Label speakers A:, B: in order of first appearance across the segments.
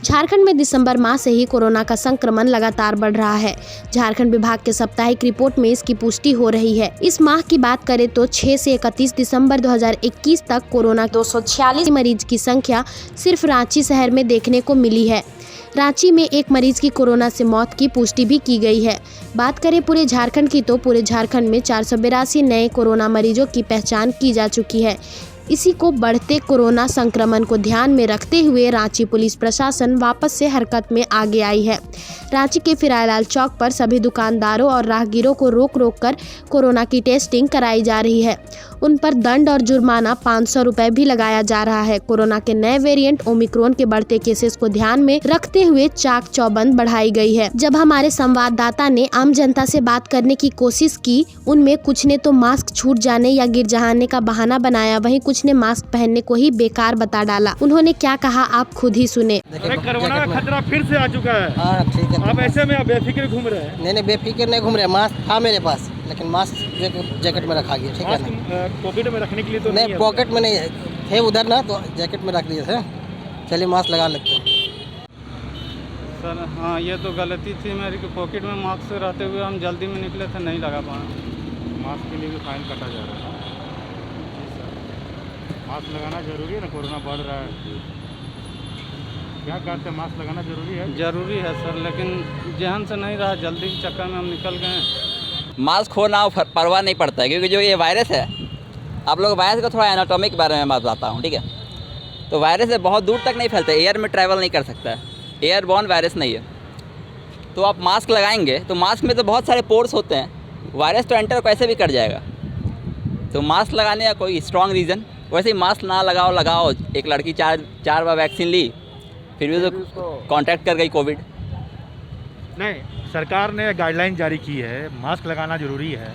A: झारखंड में दिसंबर माह से ही कोरोना का संक्रमण लगातार बढ़ रहा है। झारखंड विभाग के साप्ताहिक रिपोर्ट में इसकी पुष्टि हो रही है। इस माह की बात करें तो 6 से 31 दिसंबर 2021 तक कोरोना 246 मरीज की संख्या सिर्फ रांची शहर में देखने को मिली है। रांची में एक मरीज की कोरोना से मौत की पुष्टि भी की गई है। बात करें पूरे झारखंड की तो पूरे झारखंड में 482 नए कोरोना मरीजों की पहचान की जा चुकी है। इसी को बढ़ते कोरोना संक्रमण को ध्यान में रखते हुए रांची पुलिस प्रशासन वापस से हरकत में आगे आई है। रांची के फिरायलाल चौक पर सभी दुकानदारों और राहगीरों को रोक कर कोरोना की टेस्टिंग कराई जा रही है। उन पर दंड और जुर्माना 500 रुपए भी लगाया जा रहा है। कोरोना के नए वेरिएंट ओमिक्रॉन के बढ़ते केसेस को ध्यान में रखते हुए चाक चौबंद बढ़ाई गई है। जब हमारे संवाददाता ने आम जनता से बात करने की कोशिश की, उनमें कुछ ने तो मास्क छूट जाने या गिर जाने का बहाना बनाया, वहीं कुछ ने मास्क पहनने को ही बेकार बता डाला। उन्होंने क्या कहा आप खुद ही सुने।
B: कोरोना का खतरा फिर से आ चुका है।
C: हाँ ठीक है।
B: आप ऐसे में आप बेफिक्र घूम रहे हैं?
C: नहीं बेफिक्र नहीं घूम रहे। मास्क था मेरे पास, लेकिन मास्क जैकेट में रखा गया। ठीक है ना,
B: पॉकेट में रखने के लिए तो
C: नहीं पॉकेट में नहीं थे उधर ना, तो जैकेट में रख लिए थे। चलिए मास्क लगा लेते हैं।
D: सर हाँ, ये तो गलती थी मेरी कि पॉकेट में मास्क रहते हुए हम जल्दी में निकले थे, नहीं लगा पाए।
B: मास्क के लिए भी फाइन कटा जा रहा है। मास्क लगाना जरूरी है ना, कोरोना बढ़ रहा है। क्या कहते हैं, मास्क लगाना जरूरी है?
D: जरूरी है सर, लेकिन जहन से नहीं रहा, जल्दी के चक्कर में हम निकल गए।
E: मास्क हो ना हो परवाह नहीं पड़ता है, क्योंकि जो ये वायरस है, आप लोग वायरस को थोड़ा एनाटॉमी के बारे में मैं बताता हूँ। ठीक है, तो वायरस है बहुत दूर तक नहीं फैलता, एयर में ट्रैवल नहीं कर सकता है, एयरबॉर्न वायरस नहीं है। तो आप मास्क लगाएंगे तो मास्क में तो बहुत सारे पोर्स होते हैं, वायरस तो एंटर कैसे भी कर जाएगा। तो मास्क लगाने का कोई स्ट्रॉन्ग रीज़न, वैसे ही मास्क ना लगाओ। एक लड़की चार बार वैक्सीन ली, फिर भी तो कॉन्टैक्ट कर गई कोविड।
B: नहीं, सरकार ने गाइडलाइन जारी की है, मास्क लगाना ज़रूरी है।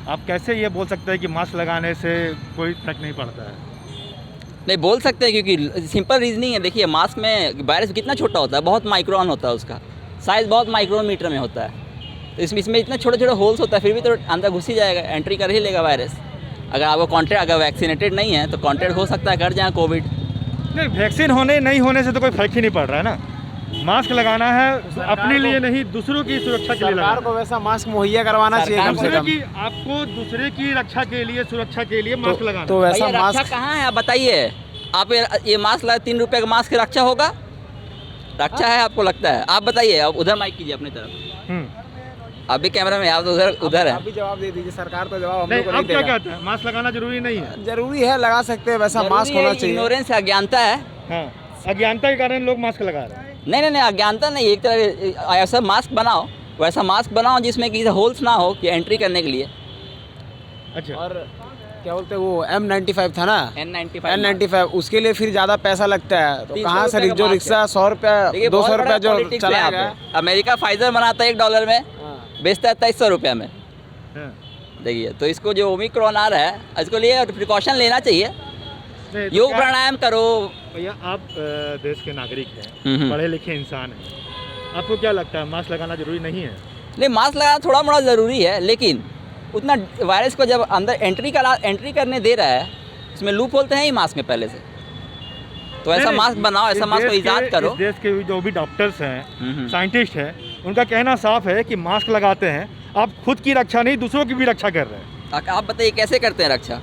B: आप कैसे ये बोल सकते हैं कि मास्क लगाने से कोई फर्क नहीं पड़ता है?
E: नहीं बोल सकते हैं, क्योंकि सिंपल रीजनिंग है। देखिए, मास्क में वायरस कितना छोटा होता है, बहुत माइक्रोन होता है, उसका साइज़ बहुत माइक्रोमीटर में होता है। तो इसमें इतने छोटे छोटे होल्स होता है, फिर भी तो अंदर घुस ही जाएगा, एंट्री कर ही लेगा वायरस। अगर आपको कॉन्टैक्ट, अगर वैक्सीनेटेड नहीं है तो कॉन्टैक्ट हो सकता है, कर जाए कोविड।
B: नहीं, वैक्सीन होने नहीं होने से तो कोई फर्क ही नहीं पड़ रहा है ना। मास्क लगाना है अपने लिए नहीं, दूसरों की सुरक्षा के लिए।
F: सरकार को वैसा मास्क मुहैया करवाना चाहिए कम से कम।
B: आपको दूसरे की रक्षा के लिए, सुरक्षा के लिए मास्क लगाना।
F: तो वैसा
E: रक्षा कहाँ है आप बताइए। आप ये मास्क लगा, 3 रुपये का मास्क रक्षा होगा? रक्षा है आपको लगता है? आप बताइए, आप उधर माइक कीजिए अपनी तरफ। अभी कैमरा में आप तो उधर है।
F: आप भी जवाब दे दीजिए, सरकार तो जवाब हम लोग को
B: नहीं
F: नहीं देगा।
B: क्या कहते हैं, मास्क लगाना जरूरी नहीं है?
F: जरूरी है, लगा सकते हैं, वैसा मास्क होना चाहिए।
E: इग्नोरेंस है, अज्ञानता है।
B: हाँ, अज्ञानता के कारण लोग मास्क लगा रहे हैं।
E: नहीं, अज्ञानता नहीं। एक तरह ऐसा मास्क बनाओ, वैसा मास्क बनाओ जिसमें कि होल्स ना हो कि एंट्री करने के लिए।
B: अच्छा,
F: और क्या बोलते हैं, वो M95 था ना,
E: N95
F: उसके लिए फिर ज़्यादा पैसा लगता है। तो
E: 300
F: कहाँ से
E: रुपये का
F: जो
E: मास्क
F: रिक्शा 100 रुपया 200 रुपया जो चलाएगा।
E: अमेरिका फाइजर बनाता है $1 में, बेचता है $2300 में।
B: हाँ।
E: देखिए, तो इसको जो ओमिक्रॉन आ रहा है, इसको लिए प्रिकॉशन लेना चाहिए। योग प्राणायाम करो।
B: भैया, आप देश के नागरिक हैं, पढ़े लिखे इंसान हैं, आपको क्या लगता है मास्क लगाना जरूरी नहीं है?
E: नहीं, मास्क लगाना थोड़ा मोड़ा ज़रूरी है, लेकिन उतना वायरस को जब अंदर एंट्री करने दे रहा है, इसमें लूप होते हैं ही मास्क में पहले से। तो ऐसा मास्क बनाओ, ऐसा मास्क को ईजाद करो।
B: इस देश के जो भी डॉक्टर्स हैं, साइंटिस्ट हैं, उनका कहना साफ है कि मास्क लगाते हैं, आप खुद की रक्षा नहीं, दूसरों की भी रक्षा कर रहे हैं।
E: आप बताइए कैसे करते हैं रक्षा?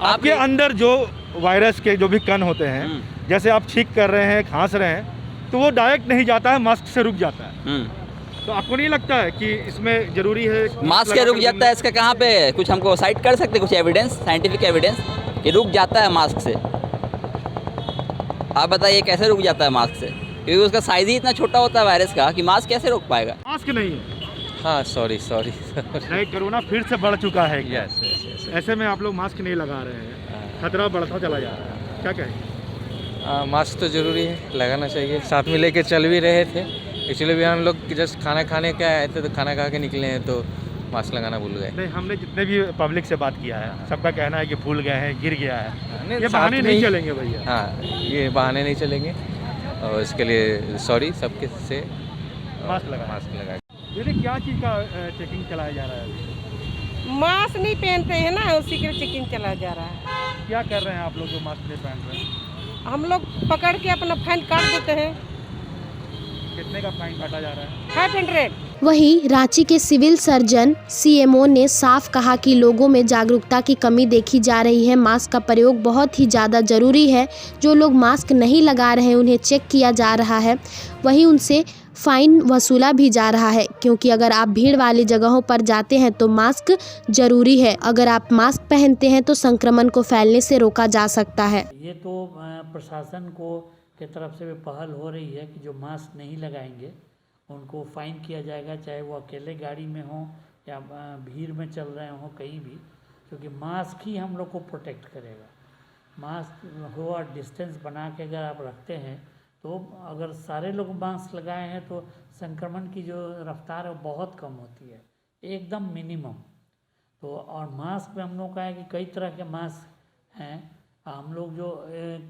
B: आपके अंदर जो वायरस के जो भी कण होते हैं, जैसे आप छींक कर रहे हैं, खांस रहे हैं, तो वो डायरेक्ट नहीं जाता है, मास्क से रुक जाता है। तो आपको नहीं लगता है कि इसमें जरूरी है
E: मास्क के रुक जाता है? इसका कहाँ पे कुछ हमको साइट कर सकते, कुछ एविडेंस, साइंटिफिक एविडेंस कि रुक जाता है मास्क से? आप बताइए कैसे रुक जाता है मास्क से? क्योंकि उसका साइज ही इतना छोटा होता है वायरस का कि मास्क कैसे रोक पाएगा?
B: मास्क नहीं है।
G: हाँ, सॉरी
B: नहीं, कोरोना फिर से बढ़ चुका है।
G: यस।
B: ऐसे में आप लोग मास्क नहीं लगा रहे हैं, खतरा बढ़ता चला जा रहा है, क्या कहें?
G: मास्क तो ज़रूरी है, लगाना चाहिए। साथ में लेके चल भी रहे थे, एक्चुअली भी हम लोग जस्ट खाना खाने के आए थे, तो खाना खा के निकले हैं, तो मास्क लगाना भूल गए।
B: नहीं, हमने जितने भी पब्लिक से बात किया है, सबका कहना है कि भूल गए हैं, गिर गया है। ये बहाने नहीं चलेंगे भैया।
G: हाँ, ये बहाने नहीं चलेंगे, और इसके लिए सॉरी सबके से।
B: मास्क लगा। ये क्या चीज़ का चेकिंग चलाया जा रहा है अभी?
H: मास्क नहीं पहनते हैं ना, उसी के चेकिंग चलाया जा रहा है।
B: क्या कर रहे हैं आप लोग जो मास्क नहीं पहन रहे हैं?
H: हम लोग पकड़ के अपना फाइन काट देते हैं।
B: कितने का फाइन काटा जा रहा है?
H: 500।
A: वहीं रांची के सिविल सर्जन सीएमओ ने साफ कहा कि लोगों में जागरूकता की कमी देखी जा रही है। मास्क का प्रयोग बहुत ही ज़्यादा ज़रूरी है। जो लोग मास्क नहीं लगा रहे हैं उन्हें चेक किया जा रहा है, वहीं उनसे फाइन वसूला भी जा रहा है, क्योंकि अगर आप भीड़ वाली जगहों पर जाते हैं तो मास्क जरूरी है। अगर आप मास्क पहनते हैं तो संक्रमण को फैलने से रोका जा सकता है।
I: ये तो प्रशासन को की तरफ से भी पहल हो रही है कि जो मास्क नहीं लगाएंगे उनको फाइन किया जाएगा, चाहे वो अकेले गाड़ी में हो या भीड़ में चल रहे हों, कहीं भी, क्योंकि मास्क ही हम लोग को प्रोटेक्ट करेगा। मास्क हो और डिस्टेंस बना के अगर आप रखते हैं तो अगर सारे लोग मास्क लगाए हैं तो संक्रमण की जो रफ्तार है वो बहुत कम होती है, एकदम मिनिमम। तो और मास्क में हम लोग का है कि कई तरह के मास्क हैं। हम लोग जो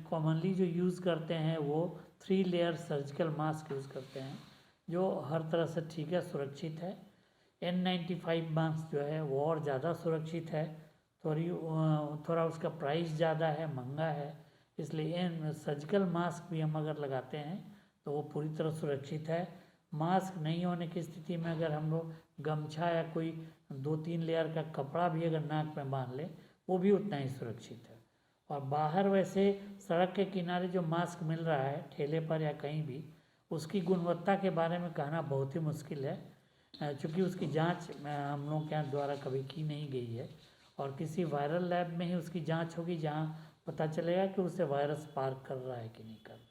I: कॉमनली जो यूज़ करते हैं वो 3 लेयर सर्जिकल मास्क यूज़ करते हैं, जो हर तरह से ठीक है, सुरक्षित है। N95 मास्क जो है वो और ज़्यादा सुरक्षित है, थोड़ा उसका प्राइस ज़्यादा है, महंगा है, इसलिए सर्जिकल मास्क भी हम अगर लगाते हैं तो वो पूरी तरह सुरक्षित है। मास्क नहीं होने की स्थिति में अगर हम लोग गमछा या कोई 2-3 लेयर का कपड़ा भी अगर नाक में बांध लें वो भी उतना ही सुरक्षित है। और बाहर वैसे सड़क के किनारे जो मास्क मिल रहा है ठेले पर या कहीं भी, उसकी गुणवत्ता के बारे में कहना बहुत ही मुश्किल है, क्योंकि उसकी जांच हम लोग के द्वारा कभी की नहीं गई है। और किसी वायरल लैब में ही उसकी जांच होगी जहां पता चलेगा कि उससे वायरस पार कर रहा है कि नहीं कर रहा है।